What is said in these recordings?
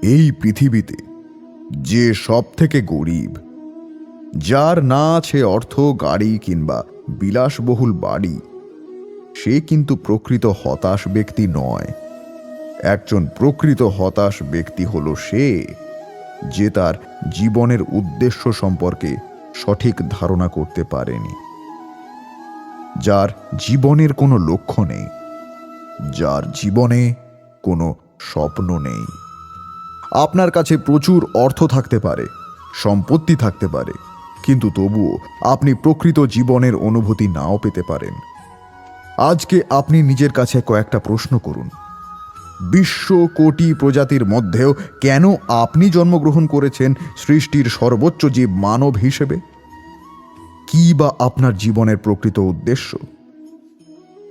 এই পৃথিবীতে যে সব থেকে গরিব, যার না আছে অর্থ, গাড়ি কিংবা বিলাসবহুল বাড়ি, সে কিন্তু প্রকৃত হতাশ ব্যক্তি নয়। একজন প্রকৃত হতাশ ব্যক্তি হলো সে, যে তার জীবনের উদ্দেশ্য সম্পর্কে সঠিক ধারণা করতে পারেনি, যার জীবনের কোনো লক্ষ্য নেই, যার জীবনে কোনো স্বপ্ন নেই। আপনার কাছে প্রচুর অর্থ থাকতে পারে, সম্পত্তি থাকতে পারে, কিন্তু তবুও আপনি প্রকৃত জীবনের অনুভূতি নাও পেতে পারেন। আজকে আপনি নিজের কাছে কয়েকটা প্রশ্ন করুন। বিশ্ব কোটি প্রজাতির মধ্যেও কেন আপনি জন্মগ্রহণ করেছেন সৃষ্টির সর্বোচ্চ জীব মানব হিসেবে? কি বা আপনার জীবনের প্রকৃত উদ্দেশ্য?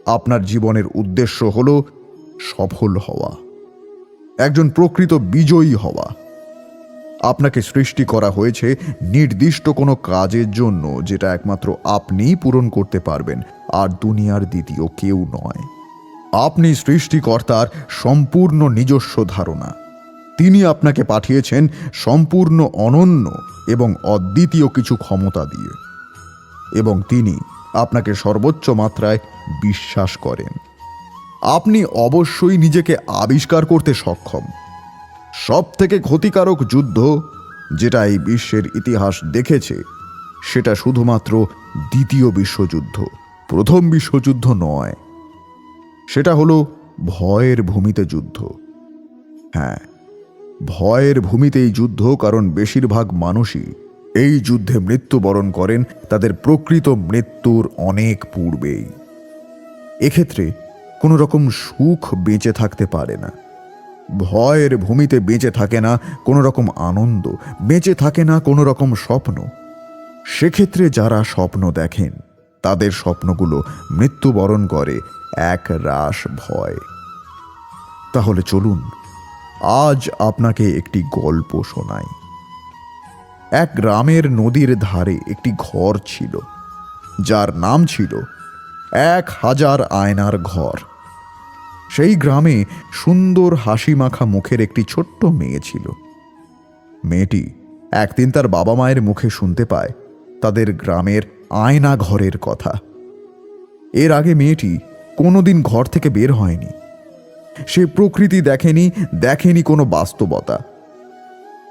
আপনার জীবনের উদ্দেশ্য হল সফল হওয়া, একজন প্রকৃত বিজয়ী হওয়া। আপনাকে সৃষ্টি করা হয়েছে নির্দিষ্ট কোনো কাজের জন্য, যেটা একমাত্র আপনিই পূরণ করতে পারবেন, আর দুনিয়ার দ্বিতীয় কেউ নয়। আপনি সৃষ্টিকর্তার সম্পূর্ণ নিজস্ব ধারণা। তিনি আপনাকে পাঠিয়েছেন সম্পূর্ণ অনন্য এবং অদ্বিতীয় কিছু ক্ষমতা দিয়ে, এবং তিনি আপনাকে সর্বোচ্চ মাত্রায় বিশ্বাস করেন। আপনি অবশ্যই নিজেকে আবিষ্কার করতে সক্ষম। সব থেকে ক্ষতিকারক যুদ্ধ যেটা এই বিশ্বের ইতিহাস দেখেছে, সেটা শুধুমাত্র দ্বিতীয় বিশ্বযুদ্ধ, প্রথম বিশ্বযুদ্ধ নয়। সেটা হলো ভয়ের ভূমিতে যুদ্ধ। হ্যাঁ, ভয়ের ভূমিতেই যুদ্ধ, কারণ বেশিরভাগ মানুষই এই যুদ্ধে মৃত্যুবরণ করেন তাদের প্রকৃত মৃত্যুর অনেক পূর্বেই। এক্ষেত্রে কোনো রকম সুখ বেঁচে থাকতে পারে না। ভয়ের ভূমিতে বেঁচে থাকে না কোনো রকম আনন্দ, বেঁচে থাকে না কোনো রকম স্বপ্ন। সেক্ষেত্রে যারা স্বপ্ন দেখেন, তাদের স্বপ্নগুলো মৃত্যুবরণ করে এক রাশ ভয়। তাহলে চলুন আজ আপনাকে একটি গল্প শোনাই। এক গ্রামের নদীর ধারে একটি ঘর ছিল, যার নাম ছিল 1000 আয়নার ঘর। সেই গ্রামে সুন্দর হাসি মাখা মুখের একটি ছোট্ট মেয়ে ছিল। মেয়েটি একদিন তার বাবা মায়ের মুখে শুনতে পায় তাদের গ্রামের আয়না ঘরের কথা। এর আগে মেয়েটি কোনোদিন ঘর থেকে বের হয়নি। সে প্রকৃতি দেখেনি কোনো বাস্তবতা।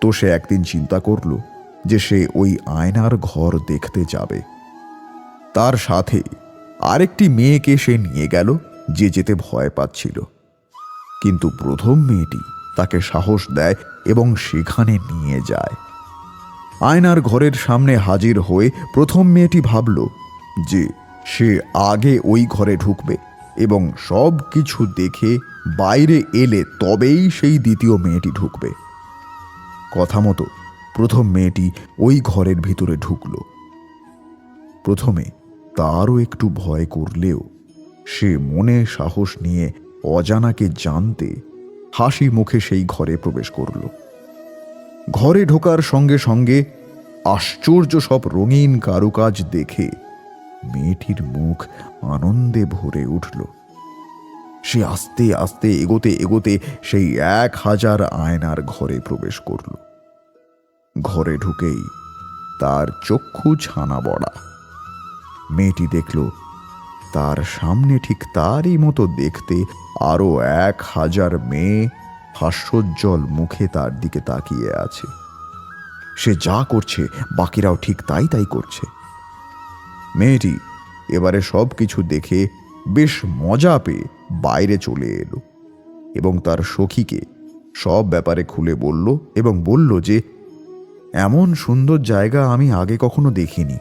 তো সে একদিন চিন্তা করল যে সে ওই আয়নার ঘর দেখতে যাবে। তার সাথে আরেকটি মেয়েকে সে নিয়ে গেল, যে যেতে ভয় পাচ্ছিল। কিন্তু প্রথম মেয়েটি তাকে সাহস দেয় এবং সেখানে নিয়ে যায়। আয়নার ঘরের সামনে হাজির হয়ে প্রথম মেয়েটি ভাবল যে সে আগে ওই ঘরে ঢুকবে এবং সব কিছু দেখে বাইরে এলে তবেই সেই দ্বিতীয় মেয়েটি ঢুকবে। কথা মতো প্রথম মেয়েটি ওই ঘরের ভিতরে ঢুকল। প্রথমে তারও একটু ভয় করলেও সে মনে সাহস নিয়ে অজানাকে জানতে হাসি মুখে সেই ঘরে প্রবেশ করল। ঘরে ঢোকার সঙ্গে সঙ্গে আশ্চর্য সব রঙিন কারুকাজ দেখে মেয়েটির মুখ আনন্দে ভরে উঠল। সে আস্তে আস্তে এগোতে এগোতে সেই 1000 আয়নার ঘরে প্রবেশ করল। ঘরে ঢুকেই তার চক্ষু ছানা বড়া। মেয়েটি দেখল তার সামনে ঠিক তারই মতো দেখতে আরো 1000 মেয়ে হাস্যোজ্জ্বল মুখে তার দিকে তাকিয়ে আছে। সে যা করছে বাকিরাও ঠিক তাই তাই করছে। মেয়েটি এবারে সব কিছু দেখে বেশ মজা পেয়ে বাইরে চলে এলো এবং তার সখীকে সব ব্যাপারে খুলে বলল এবং বলল যে এমন সুন্দর জায়গা আমি আগে কখনো দেখিনি।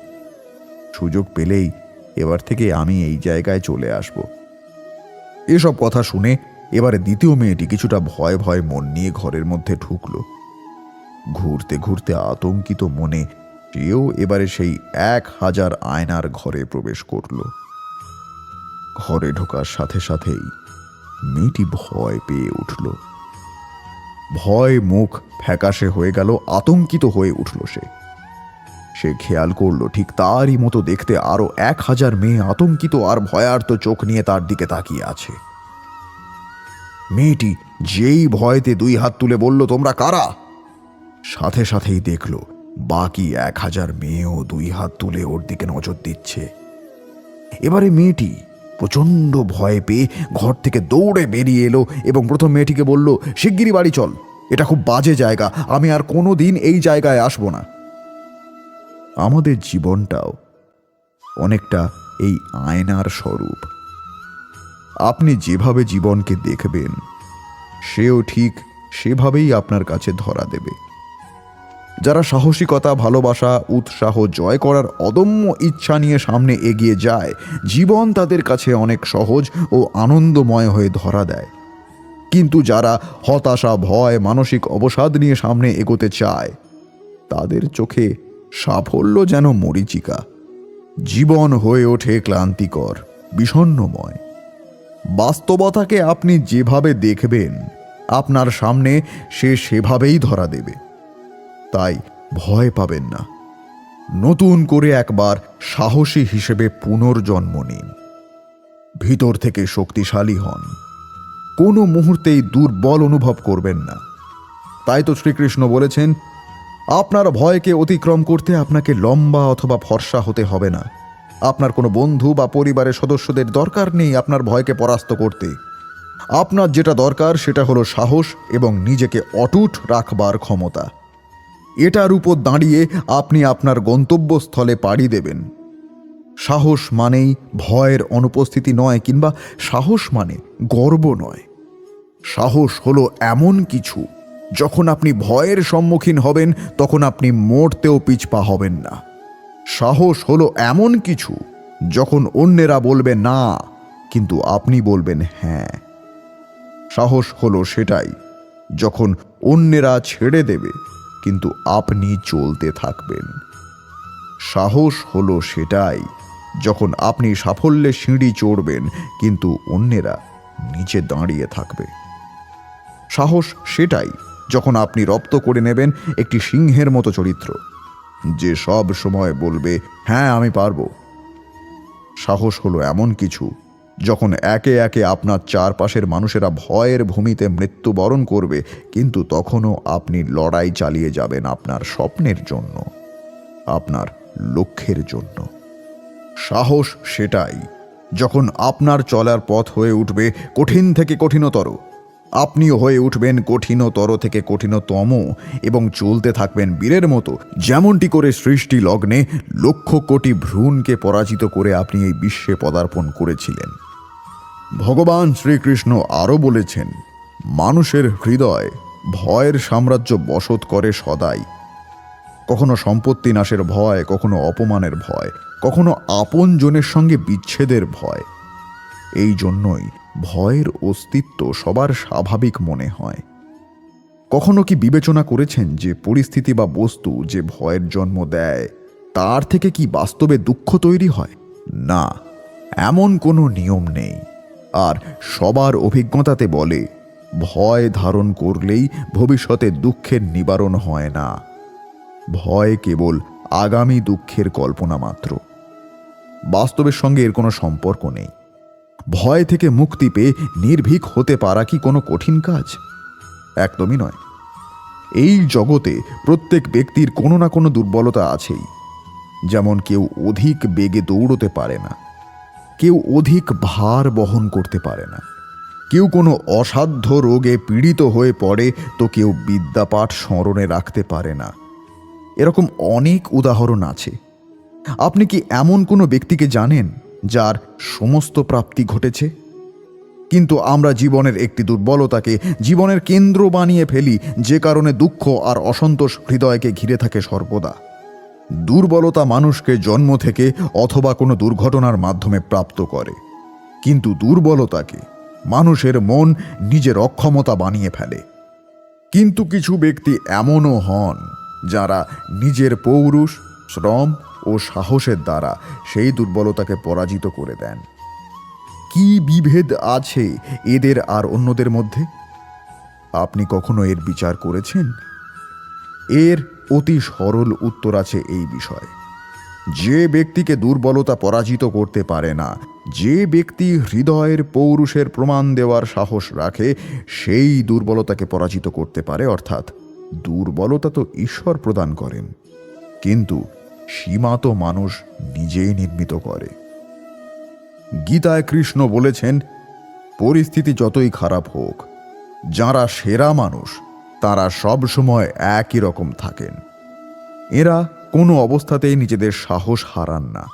সুযোগ পেলেই এবার থেকে আমি এই জায়গায় চলে আসব। এসব কথা শুনে এবারে দ্বিতীয় মেয়েটি কিছুটা ভয় ভয় মন নিয়ে ঘরের মধ্যে ঢুকল। ঘুরতে ঘুরতে আতঙ্কিত মনে সেও এবারে সেই 1000 আয়নার ঘরে প্রবেশ করল। ঘরে ঢোকার সাথে সাথেই মেয়েটি ভয় পেয়ে উঠল। ভয় মুখ ফ্যাকাশে হয়ে গেল, আতঙ্কিত হয়ে উঠল। সে খেয়াল করল ঠিক তারই মতো দেখতে আরো 1000 মেয়ে আতঙ্কিত আর ভয়ার্ত চোখ নিয়ে তার দিকে তাকিয়ে আছে। মেয়েটি যেই ভয়তে 2 হাত তুলে বলল, তোমরা কারা? সাথে সাথেই দেখল বাকি 1000 মেয়েও 2 হাত তুলে ওর দিকে নজর দিচ্ছে। এবারে মেয়েটি প্রচন্ড ভয় পেয়ে ঘর থেকে দৌড়ে বেরিয়ে এলো এবং প্রথম মেয়েটিকে বলল, শিগগিরই বাড়ি চল, এটা খুব বাজে জায়গা, আমি আর কোনো দিন এই জায়গায় আসবো না। আমাদের জীবনটাও অনেকটা এই আয়নার স্বরূপ। আপনি যেভাবে জীবনকে দেখবেন, সেও ঠিক সেভাবেই আপনার কাছে ধরা দেবে। যারা সাহসিকতা, ভালোবাসা, উৎসাহ জয় করার অদম্য ইচ্ছা নিয়ে সামনে এগিয়ে যায়, জীবন তাদের কাছে অনেক সহজ ও আনন্দময় হয়ে ধরা দেয়। কিন্তু যারা হতাশা, ভয়, মানসিক অবসাদ নিয়ে সামনে এগোতে চায়, তাদের চোখে সাফল্য যেন মরীচিকা। জীবন হয়ে ওঠে ক্লান্তিকর, বিষণ্ণময়। বাস্তবতাকে আপনি যেভাবে দেখবেন, আপনার সামনে সে সেভাবেই ধরা দেবে। তাই ভয় পাবেন না। নতুন করে একবার সাহসী হিসেবে পুনর্জন্ম নিন। ভিতর থেকে শক্তিশালী হন। কোনো মুহূর্তেই দুর্বল অনুভব করবেন না। তাই তো শ্রীকৃষ্ণ বলেছেন, আপনার ভয়কে অতিক্রম করতে আপনাকে লম্বা অথবা ফর্সা হতে হবে না। আপনার কোনো বন্ধু বা পরিবারের সদস্যদের দরকার নেই আপনার ভয়কে পরাস্ত করতে। আপনার যেটা দরকার সেটা হলো সাহস এবং নিজেকে অটুট রাখবার ক্ষমতা। এটার উপর দাঁড়িয়ে আপনি আপনার গন্তব্যস্থলে পাড়ি দেবেন। সাহস মানেই ভয়ের অনুপস্থিতি নয়, কিংবা সাহস মানে গর্ব নয়। সাহস হলো এমন কিছু, যখন আপনি ভয়ের সম্মুখীন হবেন তখন আপনি মরতেও পিছপা হবেন না। সাহস হলো এমন কিছু, যখন অন্যেরা বলবে না কিন্তু আপনি বলবেন হ্যাঁ। সাহস হলো সেটাই, যখন অন্যেরা ছেড়ে দেবে কিন্তু আপনি চলতে থাকবেন। সাহস হলো সেটাই, যখন আপনি সাফল্যের সিঁড়ি চড়বেন কিন্তু অন্যেরা নিচে দাঁড়িয়ে থাকবে। সাহস সেটাই, যখন আপনি রপ্ত করে নেবেন একটি সিংহের মতো চরিত্র, যে সব সময় বলবে হ্যাঁ আমি পারবো। সাহস হলো এমন কিছু, যখন একে একে আপনার চারপাশের মানুষেরা ভয়ের ভূমিতে মৃত্যুবরণ করবে, কিন্তু তখনও আপনি লড়াই চালিয়ে যাবেন আপনার স্বপ্নের জন্য, আপনার লক্ষ্যের জন্য। সাহস সেটাই, যখন আপনার চলার পথ হয়ে উঠবে কঠিন থেকে কঠিনতর, আপনিও হয়ে উঠবেন কঠিনতর থেকে কঠিনতম এবং চলতে থাকবেন বীরের মতো, যেমনটি করে সৃষ্টি লগ্নে লক্ষ কোটি ভ্রূণকে পরাজিত করে আপনি এই বিশ্বে পদার্পণ করেছিলেন। ভগবান শ্রীকৃষ্ণ আরও বলেছেন, মানুষের হৃদয় ভয়ের সাম্রাজ্য বসত করে সদাই। কখনো সম্পত্তি নাশের ভয়, কখনো অপমানের ভয়, কখনো আপনজনের সঙ্গে বিচ্ছেদের ভয়। এই জন্যই ভয়ের অস্তিত্ব সবার স্বাভাবিক মনে হয়। কখনো কি বিবেচনা করেছেন যে পরিস্থিতি বা বস্তু যে ভয়ের জন্ম দেয়, তার থেকে কি বাস্তবে দুঃখ তৈরি হয়? না, এমন কোনো নিয়ম নেই। আর সবার অভিজ্ঞতাতে বলে, ভয় ধারণ করলেই ভবিষ্যতে দুঃখের নিবারণ হয় না। ভয় কেবল আগামী দুঃখের কল্পনা মাত্র। বাস্তবের সঙ্গে এর কোনো সম্পর্ক নেই। ভয় থেকে মুক্তি পেয়ে নির্ভীক হতে পারা কি কোনো কঠিন কাজ? একদমই নয়। এই জগতে প্রত্যেক ব্যক্তির কোনো না কোনো দুর্বলতা আছেই। যেমন কেউ অধিক বেগে দৌড়তে পারে না, কেউ অধিক ভার বহন করতে পারে না, কেউ কোনো অসাধ্য রোগে পীড়িত হয়ে পড়ে, তো কেউ বিদ্যাপাঠ স্মরণে রাখতে পারে না। এরকম অনেক উদাহরণ আছে। আপনি কি এমন কোনো ব্যক্তিকে জানেন যার সমস্ত প্রাপ্তি ঘটেছে? কিন্তু আমরা জীবনের একটি দুর্বলতাকে জীবনের কেন্দ্র বানিয়ে ফেলি, যে কারণে দুঃখ আর অসন্তোষ হৃদয়কে ঘিরে থাকে সর্বদা। দুর্বলতা মানুষকে জন্ম থেকে অথবা কোনো দুর্ঘটনার মাধ্যমে প্রাপ্ত করে, কিন্তু দুর্বলতাকে মানুষের মন নিজের অক্ষমতা বানিয়ে ফেলে। কিন্তু কিছু ব্যক্তি এমনও হন যারা নিজের পৌরুষ, শ্রম ও সাহসের দ্বারা সেই দুর্বলতাকে পরাজিত করে দেন। কি বিভেদ আছে এদের আর অন্যদের মধ্যে? আপনি কখনো এর বিচার করেছেন? এর অতি সরল উত্তর আছে এই বিষয়ে। যে ব্যক্তিকে দুর্বলতা পরাজিত করতে পারে না, যে ব্যক্তি হৃদয়ের পৌরুষের প্রমাণ দেওয়ার সাহস রাখে সেই দুর্বলতাকে পরাজিত করতে পারে, অর্থাৎ দুর্বলতা তো ঈশ্বর প্রদান করেন, কিন্তু সীমা তো মানুষ নিজেই নির্মিত করে। গীতায় কৃষ্ণ বলেছেন, পরিস্থিতি যতই খারাপ হোক, যারা সেরা মানুষ তারা সব সময় একই রকম থাকেন। এরা কোনো অবস্থাতেই নিজেদের সাহস হারান না।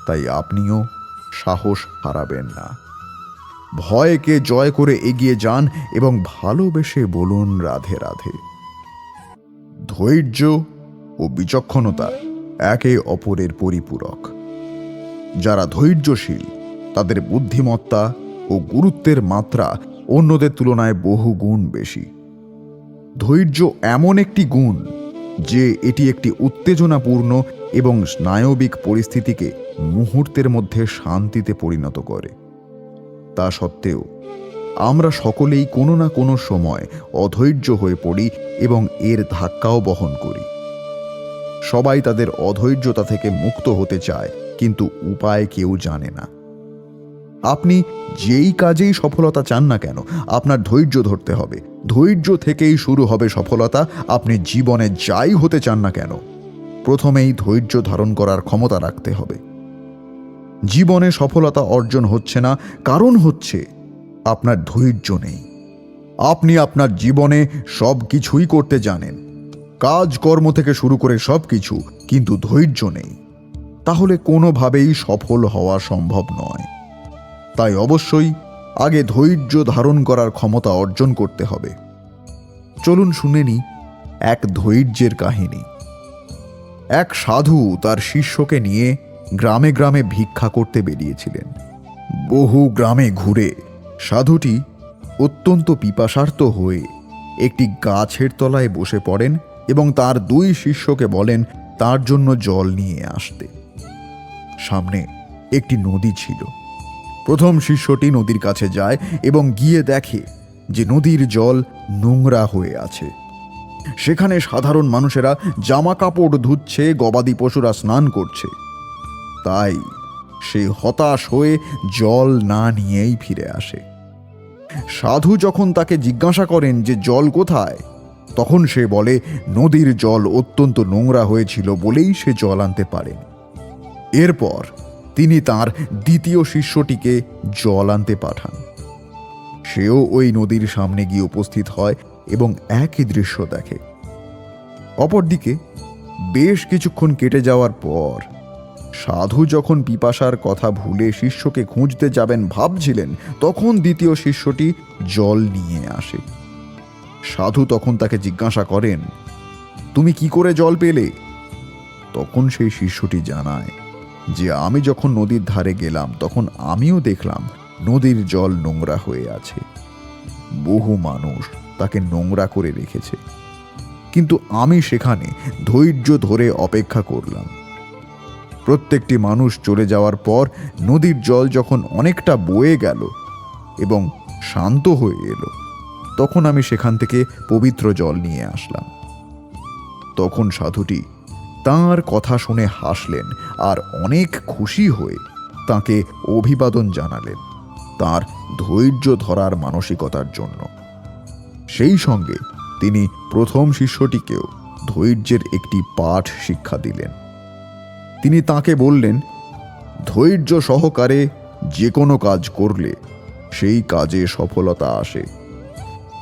তাই আপনিও সাহস হারাবেন না। ভয়কে জয় করে এগিয়ে যান এবং ভালোবেসে বলুন রাধে রাধে। ধৈর্য ও বিচক্ষণতা একে অপরের পরিপূরক। যারা ধৈর্যশীল তাদের বুদ্ধিমত্তা ও গুরুত্বের মাত্রা অন্যদের তুলনায় বহু গুণ বেশি। ধৈর্য এমন একটি গুণ যে এটি একটি উত্তেজনাপূর্ণ এবং স্নায়বিক পরিস্থিতিকে মুহূর্তের মধ্যে শান্তিতে পরিণত করে। তা সত্ত্বেও আমরা সকলেই কোনো না কোনো সময় অধৈর্য হয়ে পড়ি এবং এর ধাক্কাও বহন করি। সবাই তাদের অধৈর্যতা থেকে মুক্ত হতে চায়, কিন্তু উপায় কেউ জানে না। আপনি যেই কাজেই সফলতা চান না কেন, আপনার ধৈর্য ধরতে হবে। ধৈর্য থেকেই শুরু হবে সফলতা। আপনি জীবনে যাই হতে চান না কেন, প্রথমেই ধৈর্য ধারণ করার ক্ষমতা রাখতে হবে। জীবনে সফলতা অর্জন হচ্ছে না, কারণ হচ্ছে আপনার ধৈর্য নেই। আপনি আপনার জীবনে সব কিছুই করতে জানেন, কাজকর্ম থেকে শুরু করে সব কিছু, কিন্তু ধৈর্য নেই, তাহলে কোনোভাবেই সফল হওয়া সম্ভব নয়। তাই অবশ্যই আগে ধৈর্য ধারণ করার ক্ষমতা অর্জন করতে হবে। চলুন শুনে নিই এক ধৈর্যের কাহিনী। এক সাধু তার শিষ্যকে নিয়ে গ্রামে গ্রামে ভিক্ষা করতে বেরিয়েছিলেন। বহু গ্রামে ঘুরে সাধুটি অত্যন্ত পিপাসার্ত হয়ে একটি গাছের তলায় বসে পড়েন এবং তার দুই শিষ্যকে বলেন তার জন্য জল নিয়ে আসতে। সামনে একটি নদী ছিল। প্রথম শিষ্যটি নদীর কাছে যায় এবং গিয়ে দেখে যে নদীর জল নোংরা হয়ে আছে। সেখানে সাধারণ মানুষেরা জামা কাপড় ধুচ্ছে, গবাদি পশুরা স্নান করছে। তাই সে হতাশ হয়ে জল না নিয়েই ফিরে আসে। সাধু যখন তাকে জিজ্ঞাসা করেন যে জল কোথায়, তখন সে বলে নদীর জল অত্যন্ত নোংরা হয়েছিল বলেই সে জল আনতে পারেন। এরপর তিনি তার দ্বিতীয় শিষ্যটিকে জল আনতে পাঠান। সেও ওই নদীর সামনে গিয়ে উপস্থিত হয় এবং একই দৃশ্য দেখে। অপরদিকে বেশ কিছুক্ষণ কেটে যাওয়ার পর সাধু যখন পিপাসার কথা ভুলে শিষ্যকে খুঁজতে যাবেন ভাবছিলেন, তখন দ্বিতীয় শিষ্যটি জল নিয়ে আসে। সাধু তখন তাকে জিজ্ঞাসা করেন, তুমি কি করে জল পেলে? তখন সেই শিষ্যটি জানায় যে আমি যখন নদীর ধারে গেলাম তখন আমিও দেখলাম নদীর জল নোংরা হয়ে আছে। বহু মানুষ তাকে নোংরা করে রেখেছে, কিন্তু আমি সেখানে ধৈর্য ধরে অপেক্ষা করলাম। প্রত্যেকটি মানুষ চলে যাওয়ার পর নদীর জল যখন অনেকটা বয়ে গেল এবং শান্ত হয়ে এলো, তখন আমি সেখান থেকে পবিত্র জল নিয়ে আসলাম। তখন সাধুটি তাঁর কথা শুনে হাসলেন আর অনেক খুশি হয়ে তাকে অভিবাদন জানালেন তাঁর ধৈর্য ধরার মানসিকতার জন্য। সেই সঙ্গে তিনি প্রথম শিষ্যটিকেও ধৈর্যের একটি পাঠ শিক্ষা দিলেন। তিনি তাকে বললেন, ধৈর্য সহকারে যে কোনো কাজ করলে সেই কাজে সফলতা আসে,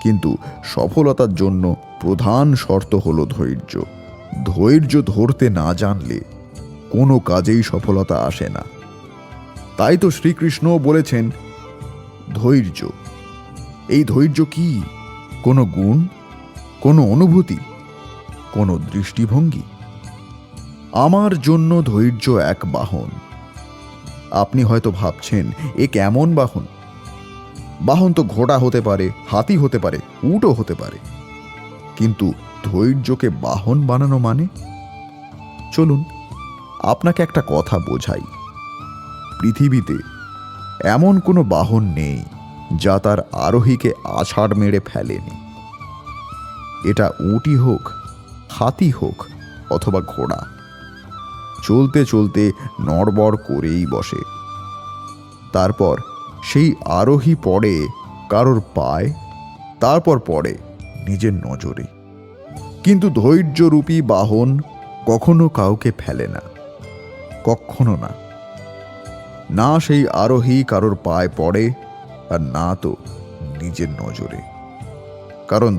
কিন্তু সফলতার জন্য প্রধান শর্ত হলো ধৈর্য। ধৈর্য ধরতে না জানলে কোনো কাজেই সফলতা আসে না। তাই তো শ্রীকৃষ্ণ বলেছেন ধৈর্য। এই ধৈর্য কি? কোনো গুণ, কোনো অনুভূতি, কোনো দৃষ্টিভঙ্গি? আমার জন্য ধৈর্য এক বাহন। আপনি হয়তো ভাবছেন, এ কেমন বাহন? বাহন তো ঘোড়া হতে পারে, হাতি হতে পারে, উটও হতে পারে, কিন্তু ধৈর্যকে বাহন বানানো মানে? চলুন আপনাকে একটা কথা বোঝাই। পৃথিবীতে এমন কোনো বাহন নেই যা তার আরোহীকে আছাড় মেরে ফেলেনি। এটা উটই হোক, হাতি হোক অথবা ঘোড়া, চলতে চলতে নড়বড় করেই বসে। তারপর সেই আরোহী পড়ে কারোর পায়, তারপর পড়ে নিজের নজরে। কিন্তু ধৈর্যরূপী বাহন কখনো কাউকে ফেলে না, কখনো না। না সেই আরোহী কারোর পায়ে পড়ে, আর না তো নিজের নজরে। কারণ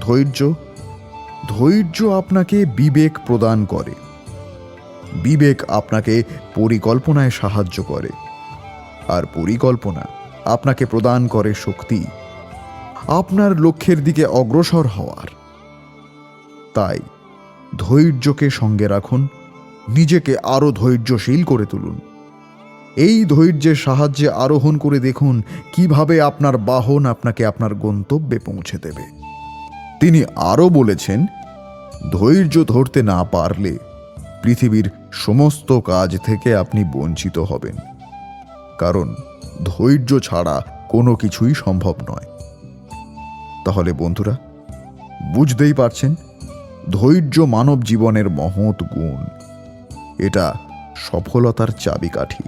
ধৈর্য আপনাকে বিবেক প্রদান করে। বিবেক আপনাকে পরিকল্পনায় সাহায্য করে, আর পরিকল্পনা আপনাকে প্রদান করে শক্তি আপনার লক্ষ্যের দিকে অগ্রসর হওয়ার। তাই ধৈর্যকে সঙ্গে রাখুন, নিজেকে আরো ধৈর্যশীল করে তুলুন। এই ধৈর্যের সাহায্যে আরোহণ করে দেখুন কিভাবে আপনার বাহন আপনাকে আপনার গন্তব্যে পৌঁছে দেবে। তিনি আরো বলেছেন, ধৈর্য ধরতে না পারলে পৃথিবীর সমস্ত কাজ থেকে আপনি বঞ্চিত হবেন। কারণ ধৈর্য ছাড়া কোনো কিছুই সম্ভব নয়। তাহলে বন্ধুরা, বুঝতেই পারছেন, ধৈর্য মানব জীবনের মহৎ গুণ। এটা সফলতার চাবিকাঠি।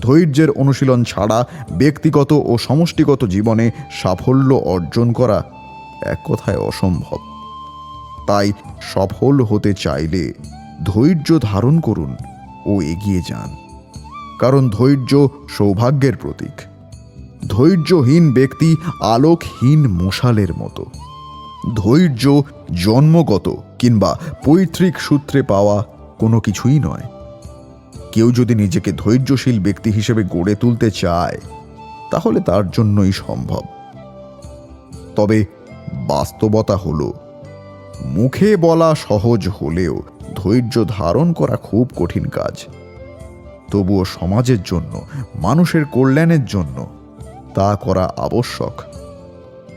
ধৈর্যের অনুশীলন ছাড়া ব্যক্তিগত ও সমষ্টিগত জীবনে সাফল্য অর্জন করা এক কথায় অসম্ভব। তাই সফল হতে চাইলে ধৈর্য ধারণ করুন ও এগিয়ে যান। কারণ ধৈর্য সৌভাগ্যের প্রতীক। ধৈর্যহীন ব্যক্তি আলোকহীন মশালের মতো। ধৈর্য জন্মগত কিংবা পৈতৃক সূত্রে পাওয়া কোনো কিছুই নয়। কেউ যদি নিজেকে ধৈর্যশীল ব্যক্তি হিসেবে গড়ে তুলতে চায়, তাহলে তার জন্যই সম্ভব। তবে বাস্তবতা হলো, মুখে বলা সহজ হলেও ধৈর্য ধারণ করা খুব কঠিন কাজ। তবুও সমাজের জন্য, মানুষের কল্যাণের জন্য তা করা আবশ্যক।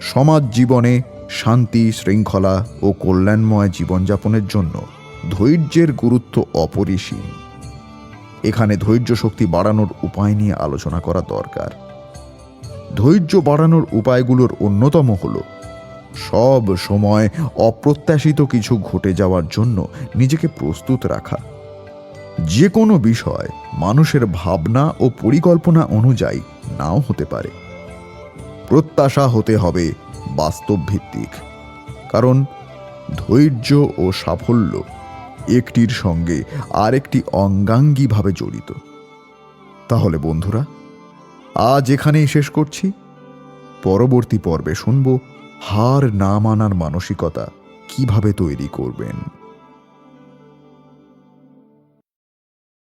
সমাজ জীবনে শান্তি, শৃঙ্খলা ও কল্যাণময় জীবনযাপনের জন্য ধৈর্যের গুরুত্ব অপরিসীম। এখানে ধৈর্য শক্তি বাড়ানোর উপায় নিয়ে আলোচনা করা দরকার। ধৈর্য বাড়ানোর উপায়গুলোর অন্যতম হল সব সময় অপ্রত্যাশিত কিছু ঘটে যাওয়ার জন্য নিজেকে প্রস্তুত রাখা। যে কোনো বিষয় মানুষের ভাবনা ও পরিকল্পনা অনুযায়ী নাও হতে পারে। প্রত্যাশা হতে হবে বাস্তব ভিত্তিক। কারণ ধৈর্য ও সাফল্য একটির সঙ্গে আরেকটি অঙ্গাঙ্গীভাবে জড়িত। তাহলে বন্ধুরা, আজ এখানেই শেষ করছি। পরবর্তী পর্বে শুনব হার না মানার মানসিকতা কিভাবে তৈরি করবেন।